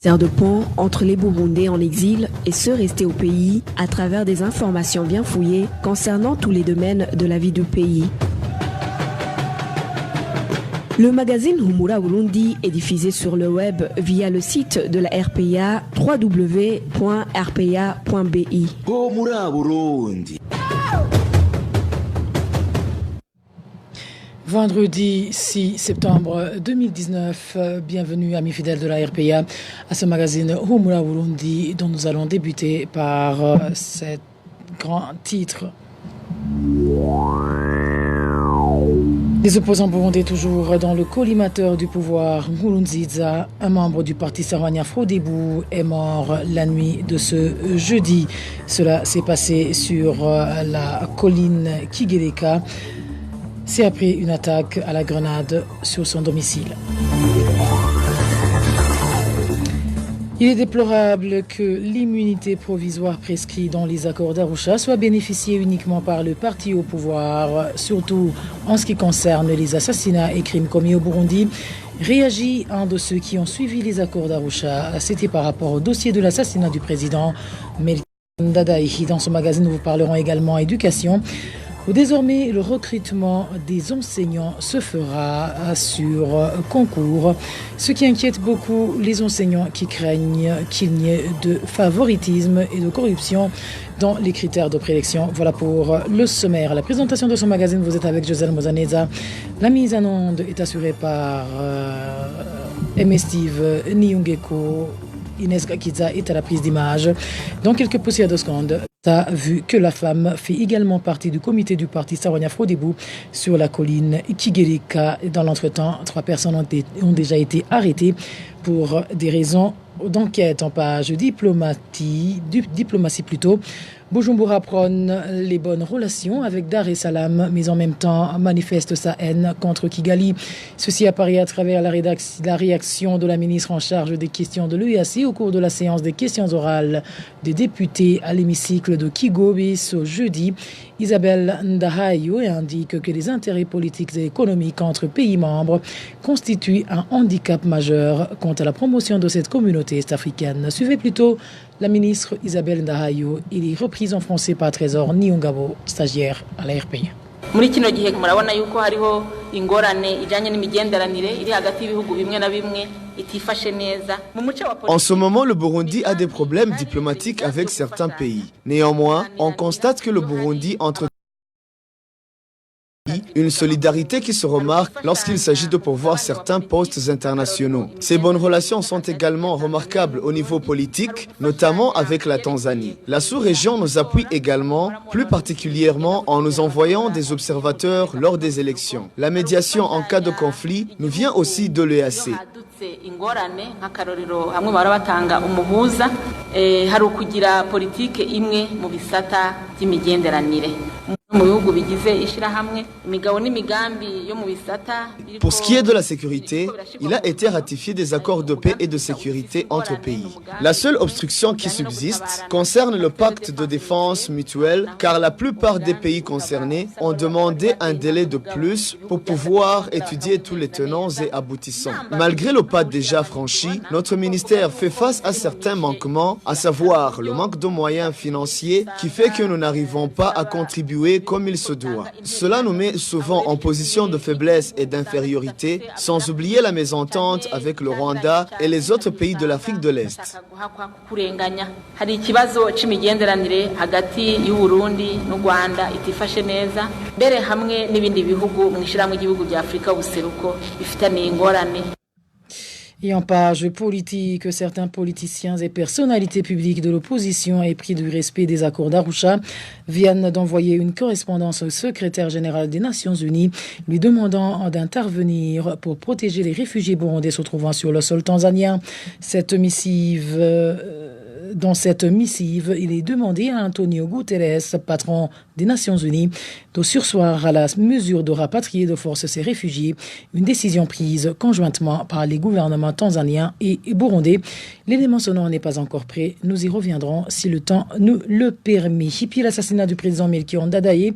de pont entre les Burundais en exil et ceux restés au pays à travers des informations bien fouillées concernant tous les domaines de la vie du pays. Le magazine Humura Burundi est diffusé sur le web via le site de la RPA www.rpa.bi. Humura Burundi. Vendredi 6 septembre 2019, bienvenue amis fidèles de la RPA à ce magazine Humura Burundi dont nous allons débuter par cet grand titre. Les opposants burundais toujours dans le collimateur du pouvoir, Nkurunziza, un membre du parti Sahwanya Frodebu, est mort la nuit de ce jeudi. Cela s'est passé sur la colline Kigeleka. C'est après une attaque à la grenade sur son domicile. Il est déplorable que l'immunité provisoire prescrite dans les accords d'Arusha soit bénéficiée uniquement par le parti au pouvoir, surtout en ce qui concerne les assassinats et crimes commis au Burundi. Réagit un de ceux qui ont suivi les accords d'Arusha. C'était par rapport au dossier de l'assassinat du président Melchior Ndadaye. Dans ce magazine, nous vous parlerons également éducation, où désormais le recrutement des enseignants se fera sur concours, ce qui inquiète beaucoup les enseignants qui craignent qu'il n'y ait de favoritisme et de corruption dans les critères de prélection. Voilà pour le sommaire. La présentation de ce magazine, vous êtes avec Joselle Mozaneza. La mise en onde est assurée par M. Steve Niyungeko. Inès Gakiza est à la prise d'image. Dans quelques poussières de secondes, a vu que la femme fait également partie du comité du parti Sahwanya Frodebu sur la colline Kigeleka. Dans l'entretemps, 3 personnes ont déjà été arrêtées pour des raisons d'enquête. En page diplomatie plutôt. Bujumbura prône les bonnes relations avec Dar es Salaam, mais en même temps manifeste sa haine contre Kigali. Ceci apparaît à travers la réaction de la ministre en charge des questions de l'EAC au cours de la séance des questions orales des députés à l'hémicycle de Kigobe ce jeudi. Isabelle Ndahayo indique que les intérêts politiques et économiques entre pays membres constituent un handicap majeur quant à la promotion de cette communauté est-africaine. Suivez plutôt la ministre Isabelle Ndahayo. Il est repris en français par Trésor Niyongabo, stagiaire à la RPA. Muri kino gihe murabona yuko hariho ingorane ijanye n'imigenderanire iri hagati y'ibihugu bimwe na bimwe itifashe neza. En ce moment, le Burundi a des problèmes diplomatiques avec certains pays. Néanmoins, on constate que le Burundi entre une solidarité qui se remarque lorsqu'il s'agit de pourvoir certains postes internationaux. Ces bonnes relations sont également remarquables au niveau politique, notamment avec la Tanzanie. La sous-région nous appuie également, plus particulièrement en nous envoyant des observateurs lors des élections. La médiation en cas de conflit nous vient aussi de l'EAC. Ingorane nk'akarorero hamwe barabatanga umuhuza hari ukugira politike imwe mu bisata by'imigenderanire. Pour ce qui est de la sécurité, il a été ratifié des accords de paix et de sécurité entre pays. La seule obstruction qui subsiste concerne le pacte de défense mutuelle, car la plupart des pays concernés ont demandé un délai de plus pour pouvoir étudier tous les tenants et aboutissants. Malgré le pas déjà franchi, notre ministère fait face à certains manquements, à savoir le manque de moyens financiers qui fait que nous n'arrivons pas à contribuer comme il se doit. Cela nous met souvent en position de faiblesse et d'infériorité, sans oublier la mésentente avec le Rwanda et les autres pays de l'Afrique de l'Est. Hari ikibazo c'imigenderanire hagati y'u Burundi n'u Rwanda itifashe neza, mbere hamwe n'ibindi bihugu mw'ishiramwe ry'ibihugu bya Afrika y'ubuseruko bifitaniye ingorane. Et en page politique, certains politiciens et personnalités publiques de l'opposition, épris du respect des accords d'Arusha, viennent d'envoyer une correspondance au secrétaire général des Nations Unies, lui demandant d'intervenir pour protéger les réfugiés burundais se trouvant sur le sol tanzanien. Dans cette missive, il est demandé à Antonio Guterres, patron des Nations Unies de surseoir à la mesure de rapatrier de force ces réfugiés, une décision prise conjointement par les gouvernements tanzaniens et burundais. L'élément sonore n'est pas encore prêt, nous y reviendrons si le temps nous le permet. Et puis l'assassinat du président Melchior Ndadaye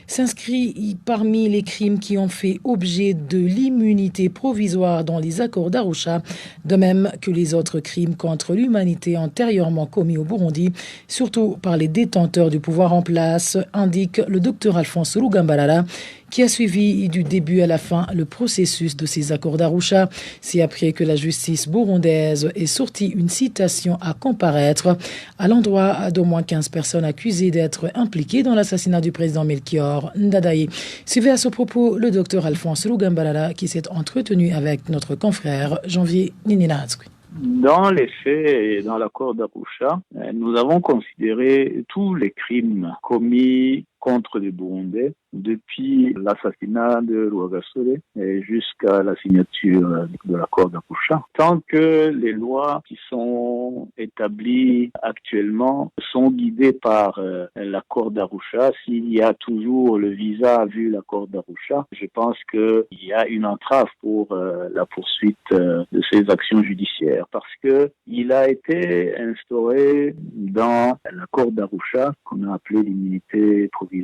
s'inscrit parmi les crimes qui ont fait objet de l'immunité provisoire dans les accords d'Arusha, de même que les autres crimes contre l'humanité antérieurement commis au Burundi, surtout par les détenteurs du pouvoir en place, indique le docteur Alphonse Rugambarara, qui a suivi du début à la fin le processus de ces accords d'Arusha. C'est après que la justice burundaise ait sorti une citation à comparaître à l'endroit d'au moins 15 personnes accusées d'être impliquées dans l'assassinat du président Melchior Ndadaye. Suivez à ce propos le docteur Alphonse Rugambarara qui s'est entretenu avec notre confrère Janvier Nininatsky. Dans les faits et dans l'accord d'Arusha, nous avons considéré tous les crimes commis contre les Burundais depuis l'assassinat de Rwagasore jusqu'à la signature de l'accord d'Arusha. Tant que les lois qui sont établies actuellement sont guidées par l'accord d'Arusha, s'il y a toujours le visa vu l'accord d'Arusha, je pense qu'il y a une entrave pour la poursuite de ces actions judiciaires parce que il a été instauré dans l'accord d'Arusha qu'on a appelé l'immunité provisoire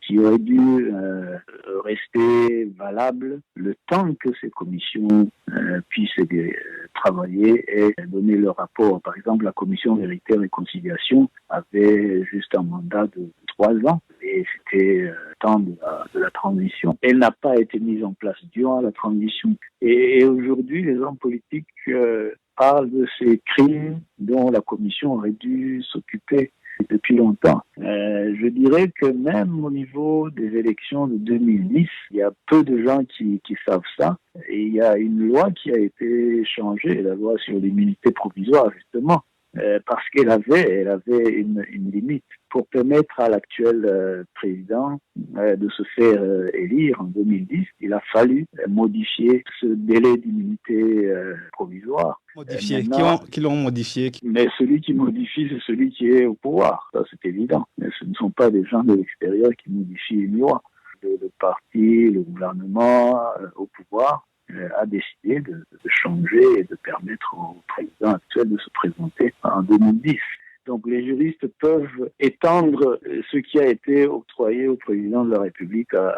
qui aurait dû rester valable le temps que ces commissions puissent travailler et donner leur rapport. Par exemple, la commission Vérité et Réconciliation avait juste un mandat de 3 ans et c'était le temps de la transition. Elle n'a pas été mise en place durant la transition. Et aujourd'hui, les hommes politiques parlent de ces crimes dont la commission aurait dû s'occuper depuis longtemps. Je dirais que même au niveau des élections de 2010, il y a peu de gens qui savent ça. Et il y a une loi qui a été changée, la loi sur l'immunité provisoire, justement, parce qu'elle avait une limite. Pour permettre à l'actuel président de se faire élire en 2010, il a fallu modifier ce délai d'immunité provisoire. Qui l'ont modifié? Mais celui qui modifie, c'est celui qui est au pouvoir. Ça, c'est évident. Mais ce ne sont pas des gens de l'extérieur qui modifient une loi. Le parti, le gouvernement au pouvoir a décidé de changer et de permettre au président actuel de se présenter en 2010. Donc les juristes peuvent étendre ce qui a été octroyé au président de la République à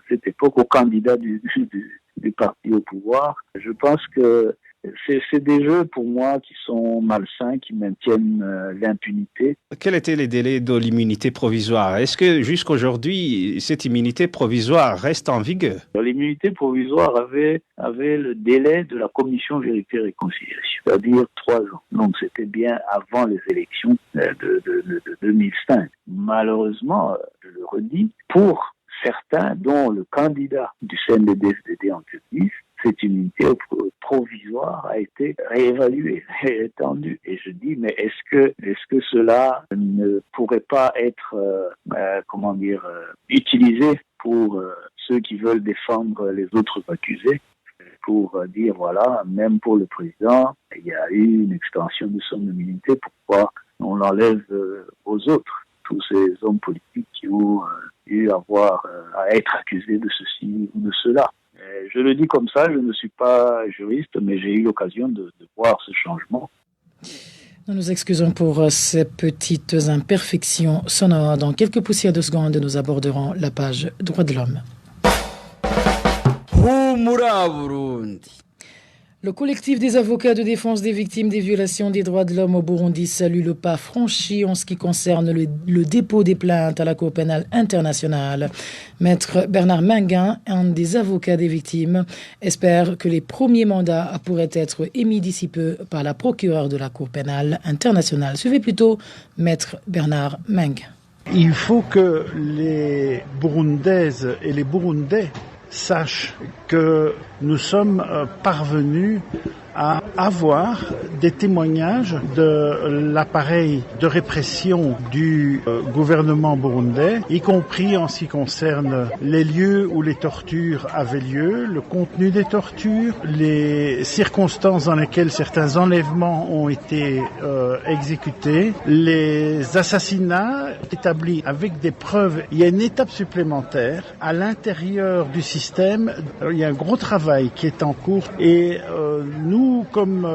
cette époque, au candidat du parti au pouvoir. Je pense que c'est des jeux pour moi qui sont malsains, qui maintiennent l'impunité. Quels étaient les délais de l'immunité provisoire? Est-ce que jusqu'aujourd'hui, cette immunité provisoire reste en vigueur? L'immunité provisoire avait le délai de la commission Vérité et Réconciliation, c'est-à-dire 3 ans. Donc c'était bien avant les élections de 2005. Malheureusement, je le redis, pour certains, dont le candidat du CNDD-FDD en 2010, cette immunité provisoire a été réévaluée et étendue. Et je dis, mais est-ce que cela ne pourrait pas être, utilisé pour ceux qui veulent défendre les autres accusés, pour dire, voilà, même pour le président, il y a eu une extension de son immunité, pourquoi on l'enlève aux autres, tous ces hommes politiques qui ont eu à être accusés de ceci ou de cela. Je le dis comme ça, je ne suis pas juriste, mais j'ai eu l'occasion de voir ce changement. Nous nous excusons pour ces petites imperfections sonores. Dans quelques poussières de secondes, nous aborderons la page Droits de l'homme. Le collectif des avocats de défense des victimes des violations des droits de l'homme au Burundi salue le pas franchi en ce qui concerne le dépôt des plaintes à la Cour pénale internationale. Maître Bernard Menguin, un des avocats des victimes, espère que les premiers mandats pourraient être émis d'ici peu par la procureure de la Cour pénale internationale. Suivez plutôt Maître Bernard Menguin. Il faut que les Burundaises et les Burundais sachent que nous sommes parvenus à avoir des témoignages de l'appareil de répression du gouvernement burundais, y compris en ce qui concerne les lieux où les tortures avaient lieu, le contenu des tortures, les circonstances dans lesquelles certains enlèvements ont été exécutés, les assassinats établis avec des preuves. Il y a une étape supplémentaire à l'intérieur du système. Alors, il y a un gros travail qui est en cours et nous, comme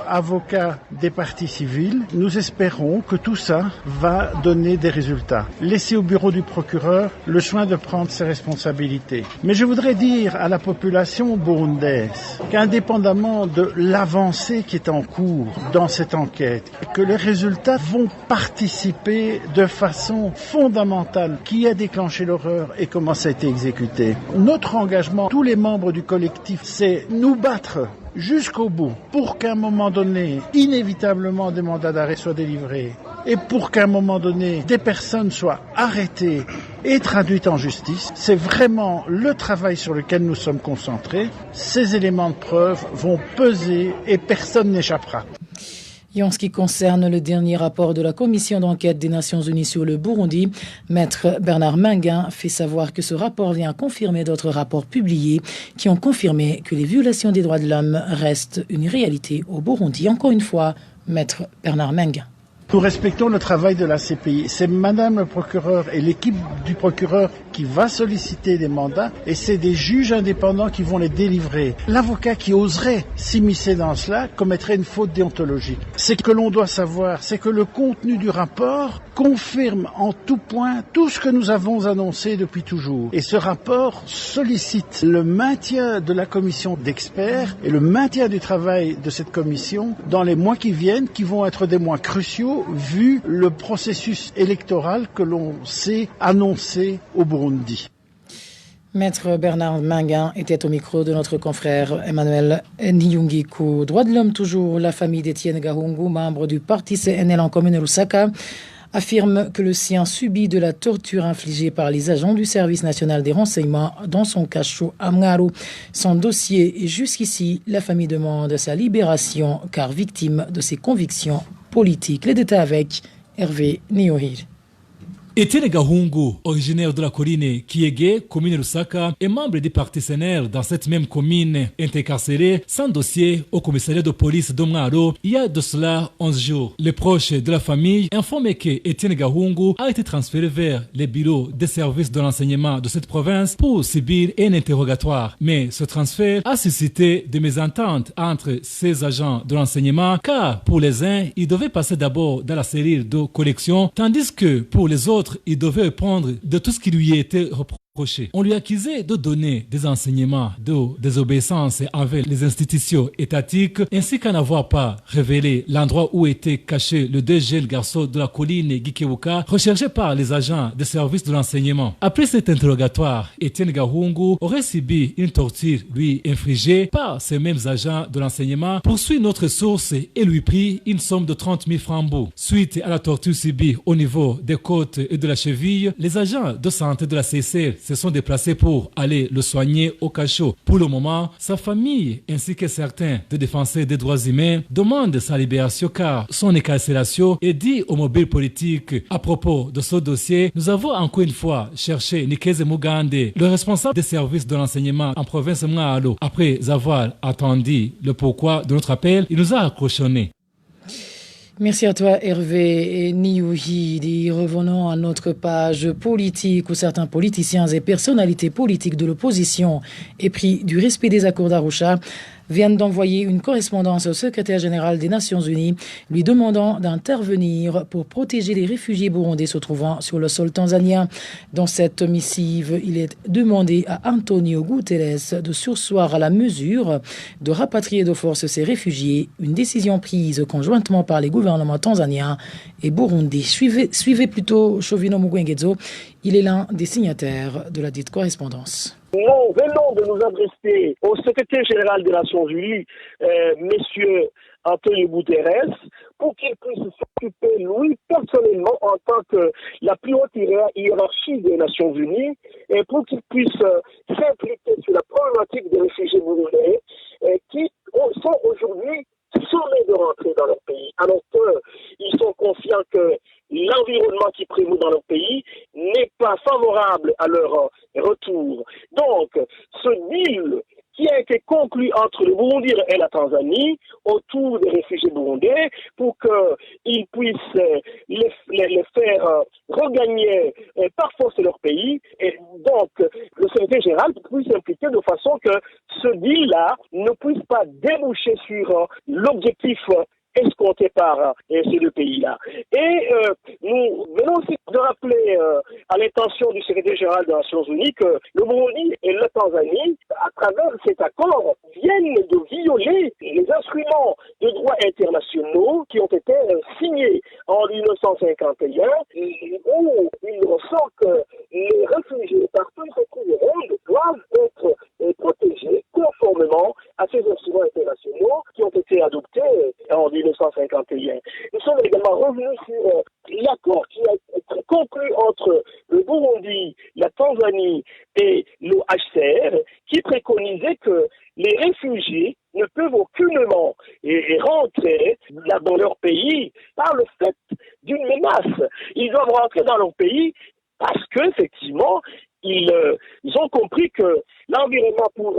avocats des parties civiles, nous espérons que tout ça va donner des résultats. Laissez au bureau du procureur le soin de prendre ses responsabilités. Mais je voudrais dire à la population burundaise qu'indépendamment de l'avancée qui est en cours dans cette enquête, que les résultats vont participer de façon fondamentale qui a déclenché l'horreur et comment ça a été exécuté. Notre engagement, tous les membres du collectif, c'est nous battre jusqu'au bout pour qu'à un moment donné, inévitablement, des mandats d'arrêt soient délivrés et pour qu'à un moment donné, des personnes soient arrêtées et traduites en justice. C'est vraiment le travail sur lequel nous sommes concentrés. Ces éléments de preuve vont peser et personne n'échappera. Et en ce qui concerne le dernier rapport de la commission d'enquête des Nations Unies sur le Burundi, Maître Bernard Menguin fait savoir que ce rapport vient confirmer d'autres rapports publiés qui ont confirmé que les violations des droits de l'homme restent une réalité au Burundi. Encore une fois, Maître Bernard Menguin. Nous respectons le travail de la CPI. C'est Madame le procureur et l'équipe du procureur qui va solliciter des mandats et c'est des juges indépendants qui vont les délivrer. L'avocat qui oserait s'immiscer dans cela commettrait une faute déontologique. Ce que l'on doit savoir, c'est que le contenu du rapport confirme en tout point tout ce que nous avons annoncé depuis toujours. Et ce rapport sollicite le maintien de la commission d'experts et le maintien du travail de cette commission dans les mois qui viennent, qui vont être des mois cruciaux vu le processus électoral que l'on sait annoncer au Burundi. Maître Bernard Menguin était au micro de notre confrère Emmanuel Niyungiku. Droits de l'homme toujours, la famille d'Étienne Gahungu, membre du parti CNL en commune Lusaka, affirme que le sien subit de la torture infligée par les agents du service national des renseignements dans son cachot à Mngaro. Son dossier est jusqu'ici, la famille demande sa libération car victime de ses convictions politiques. Les détails avec Hervé Niohir. Etienne Gahungu, originaire de la colline Kiege, commune Lusaka, est membre du parti CNL dans cette même commune, incarcéré sans dossier au commissariat de police d'Omngaro il y a de cela 11 jours. Les proches de la famille informent que Etienne Gahungu a été transféré vers les bureaux des services de l'enseignement de cette province pour subir un interrogatoire. Mais ce transfert a suscité des mésententes entre ces agents de l'enseignement car pour les uns, il devait passer d'abord dans la cellule de collection tandis que pour les autres, il devait répondre de tout ce qui lui était reproché. On lui accusait de donner des enseignements de désobéissance envers les institutions étatiques ainsi qu'à n'avoir pas révélé l'endroit où était caché le deux jeunes garçons de la colline Gikewuka recherchés par les agents des services de l'enseignement. Après cet interrogatoire, Etienne Gahungu aurait subi une torture lui infligée par ces mêmes agents de l'enseignement, poursuit notre source et lui prie une somme de 30 000 francs. Suite à la torture subie au niveau des côtes et de la cheville, les agents de santé de la CCR se sont déplacés pour aller le soigner au cachot. Pour le moment, sa famille ainsi que certains des défenseurs des droits humains demandent sa libération car son incarcération est dit au mobile politique. À propos de ce dossier, nous avons encore une fois cherché Nikeze Mugande, le responsable des services de l'enseignement en province Mngaro. Après avoir attendu le pourquoi de notre appel, il nous a accrochonnés. Merci à toi Hervé Niyouhidi. Revenons à notre page politique où certains politiciens et personnalités politiques de l'opposition épris du respect des accords d'Arusha viennent d'envoyer une correspondance au secrétaire général des Nations Unies lui demandant d'intervenir pour protéger les réfugiés burundais se trouvant sur le sol tanzanien. Dans cette missive, il est demandé à Antonio Guterres de surseoir à la mesure de rapatrier de force ces réfugiés, une décision prise conjointement par les gouvernements tanzaniens et burundais. Suivez plutôt Chovino Mugwengezo, il est l'un des signataires de la dite correspondance. Nous venons de nous adresser au secrétaire général des Nations Unies, Monsieur Antonio Guterres, pour qu'il puisse s'occuper, lui, personnellement, en tant que la plus haute hiérarchie des Nations Unies, et pour qu'il puisse s'impliquer sur la problématique des réfugiés burundais, qui sont aujourd'hui sommés de rentrer dans leur pays, alors qu'ils sont conscients que l'environnement qui prévaut dans leur pays n'est pas favorable à leur retour. Donc, ce deal qui a été conclu entre le Burundi et la Tanzanie autour des réfugiés burundais pour qu'ils puissent les faire regagner par force leur pays. Et donc, le secrétaire général puisse s'impliquer de façon que ce deal-là ne puisse pas déboucher sur l'objectif escompté par ces deux pays-là. Et nous venons aussi de rappeler à l'intention du secrétaire général des Nations Unies que le Burundi et la Tanzanie, à travers cet accord, viennent de violer les instruments de droit internationaux qui ont été signés en 1951, où il ressort que les réfugiés partout où se trouvent au monde doivent être protégés conformément à ces instruments internationaux qui ont été adoptés en 1951. Nous sommes également revenus sur l'accord qui a été conclu entre le Burundi, la Tanzanie et le HCR qui préconisait que les réfugiés ne peuvent aucunement rentrer dans leur pays par le fait d'une menace. Ils doivent rentrer dans leur pays parce qu'effectivement, ils ont compris que l'environnement pour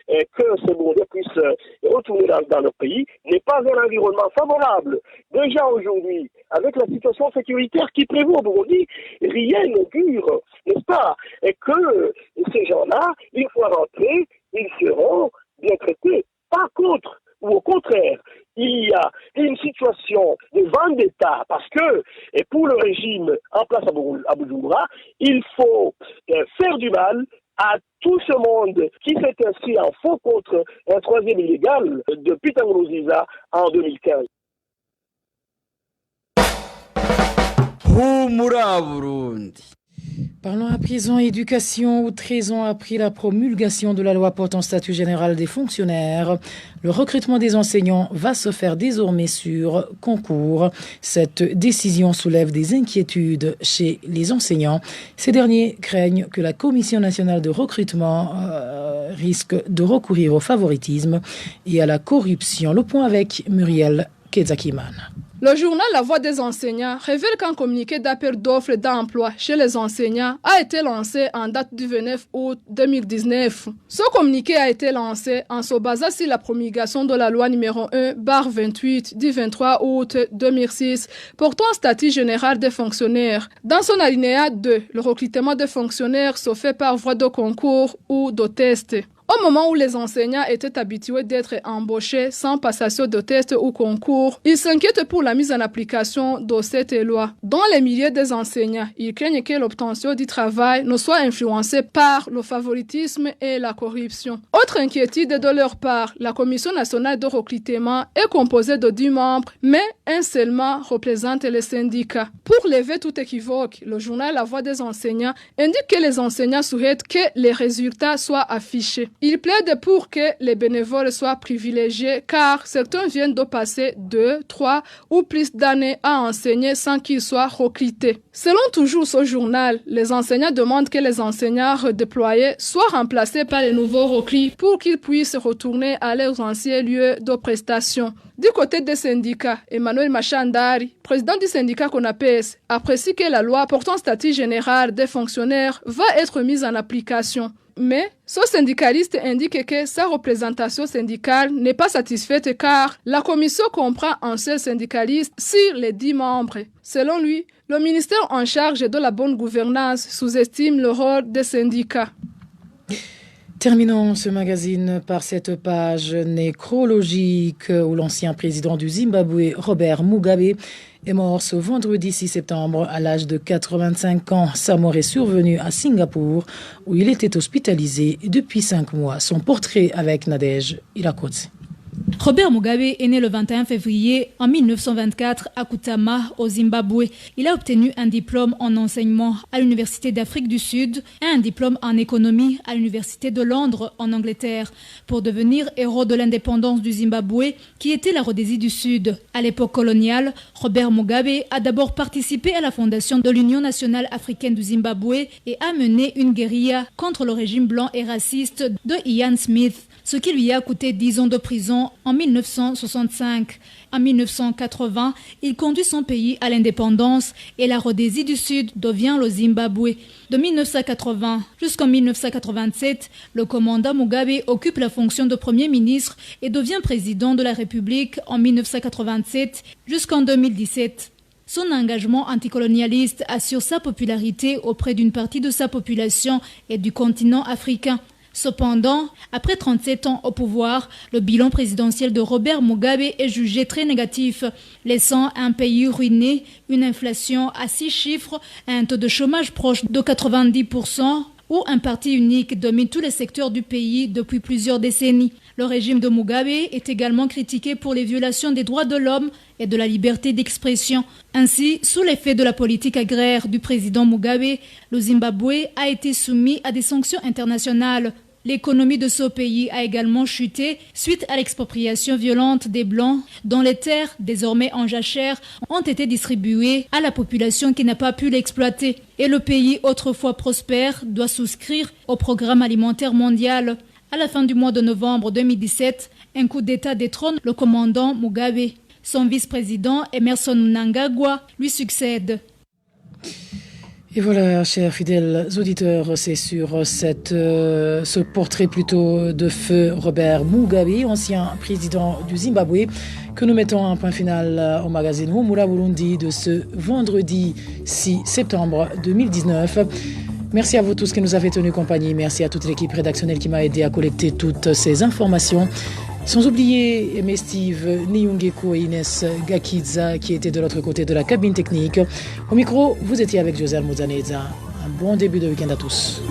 que ces Burundais puissent retourner dans leur pays n'est pas un environnement favorable. Déjà aujourd'hui, avec la situation sécuritaire qui prévaut au Burundi, rien n'augure, n'est-ce pas, que ces gens-là, une fois rentrés, ils seront bien traités. Par contre, ou au contraire, il y a une situation de vendetta parce que pour le régime en place à Bujumbura, il faut faire du mal à tout ce monde qui s'est inscrit en faux contre un troisième illégal depuis Tanguruziza en 2015. Humura Burundi. Parlons à présent éducation, où 13 ans après la promulgation de la loi portant statut général des fonctionnaires, le recrutement des enseignants va se faire désormais sur concours. Cette décision soulève des inquiétudes chez les enseignants. Ces derniers craignent que la Commission nationale de recrutement risque de recourir au favoritisme et à la corruption. Le point avec Muriel Kezakiman. Le journal La Voix des enseignants révèle qu'un communiqué d'appel d'offres d'emploi chez les enseignants a été lancé en date du 29 août 2019. Ce communiqué a été lancé en se basant sur la promulgation de la loi numéro 1/28 du 23 août 2006 portant statut général des fonctionnaires. Dans son alinéa 2, le recrutement des fonctionnaires se fait par voie de concours ou de test. Au moment où les enseignants étaient habitués d'être embauchés sans passation de test ou concours, ils s'inquiètent pour la mise en application de cette loi. Dans les milieux des enseignants, ils craignent que l'obtention du travail ne soit influencée par le favoritisme et la corruption. Autre inquiétude de leur part, la Commission nationale de recrutement est composée de 10 membres, mais un seulement représente les syndicats. Pour lever tout équivoque, le journal La Voix des enseignants indique que les enseignants souhaitent que les résultats soient affichés. Il plaide pour que les bénévoles soient privilégiés car certains viennent de passer 2, 3 ou plus d'années à enseigner sans qu'ils soient recrutés. Selon toujours ce journal, les enseignants demandent que les enseignants redéployés soient remplacés par les nouveaux recrues pour qu'ils puissent retourner à leurs anciens lieux de prestation. Du côté des syndicats, Emmanuel Machandari, président du syndicat CONAPES, apprécie que la loi portant statut général des fonctionnaires va être mise en application. Mais ce syndicaliste indique que sa représentation syndicale n'est pas satisfaite car la commission comprend un seul syndicaliste sur les 10 membres. Selon lui, le ministère en charge de la bonne gouvernance sous-estime le rôle des syndicats. Terminons ce magazine par cette page nécrologique où l'ancien président du Zimbabwe, Robert Mugabe, est mort ce vendredi 6 septembre à l'âge de 85 ans. Sa mort est survenue à Singapour où il était hospitalisé depuis 5 mois. Son portrait avec Nadège Irakotsi. Robert Mugabe est né le 21 février en 1924 à Kutama, au Zimbabwe. Il a obtenu un diplôme en enseignement à l'Université d'Afrique du Sud et un diplôme en économie à l'Université de Londres, en Angleterre, pour devenir héros de l'indépendance du Zimbabwe, qui était la Rhodésie du Sud. À l'époque coloniale, Robert Mugabe a d'abord participé à la fondation de l'Union nationale africaine du Zimbabwe et a mené une guérilla contre le régime blanc et raciste de Ian Smith, ce qui lui a coûté 10 ans de prison en 1965. En 1980, il conduit son pays à l'indépendance et la Rhodésie du Sud devient le Zimbabwe. De 1980 jusqu'en 1987, le commandant Mugabe occupe la fonction de Premier ministre et devient président de la République en 1987 jusqu'en 2017. Son engagement anticolonialiste assure sa popularité auprès d'une partie de sa population et du continent africain. Cependant, après 37 ans au pouvoir, le bilan présidentiel de Robert Mugabe est jugé très négatif, laissant un pays ruiné, une inflation à 6 chiffres, un taux de chômage proche de 90%, où un parti unique domine tous les secteurs du pays depuis plusieurs décennies. Le régime de Mugabe est également critiqué pour les violations des droits de l'homme et de la liberté d'expression. Ainsi, sous l'effet de la politique agraire du président Mugabe, le Zimbabwe a été soumis à des sanctions internationales. L'économie de ce pays a également chuté suite à l'expropriation violente des Blancs, dont les terres, désormais en jachère, ont été distribuées à la population qui n'a pas pu l'exploiter. Et le pays, autrefois prospère, doit souscrire au programme alimentaire mondial. À la fin du mois de novembre 2017, un coup d'État détrône le commandant Mugabe. Son vice-président, Emerson Mnangagwa, lui succède. Et voilà, chers fidèles auditeurs, c'est sur ce portrait plutôt de feu Robert Mugabe, ancien président du Zimbabwe, que nous mettons un point final au magazine Humura Burundi de ce vendredi 6 septembre 2019. Merci à vous tous qui nous avez tenu compagnie. Merci à toute l'équipe rédactionnelle qui m'a aidé à collecter toutes ces informations. Sans oublier mes Steve Niyungeko et Inès Gakidza qui étaient de l'autre côté de la cabine technique. Au micro, vous étiez avec José Almuzaneza. Un bon début de week-end à tous.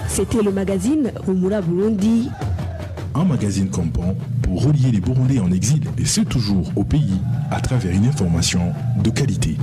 C'était le magazine Humura Burundi. Un magazine comprend pour relier les Burundais en exil et ceux toujours au pays à travers une information de qualité.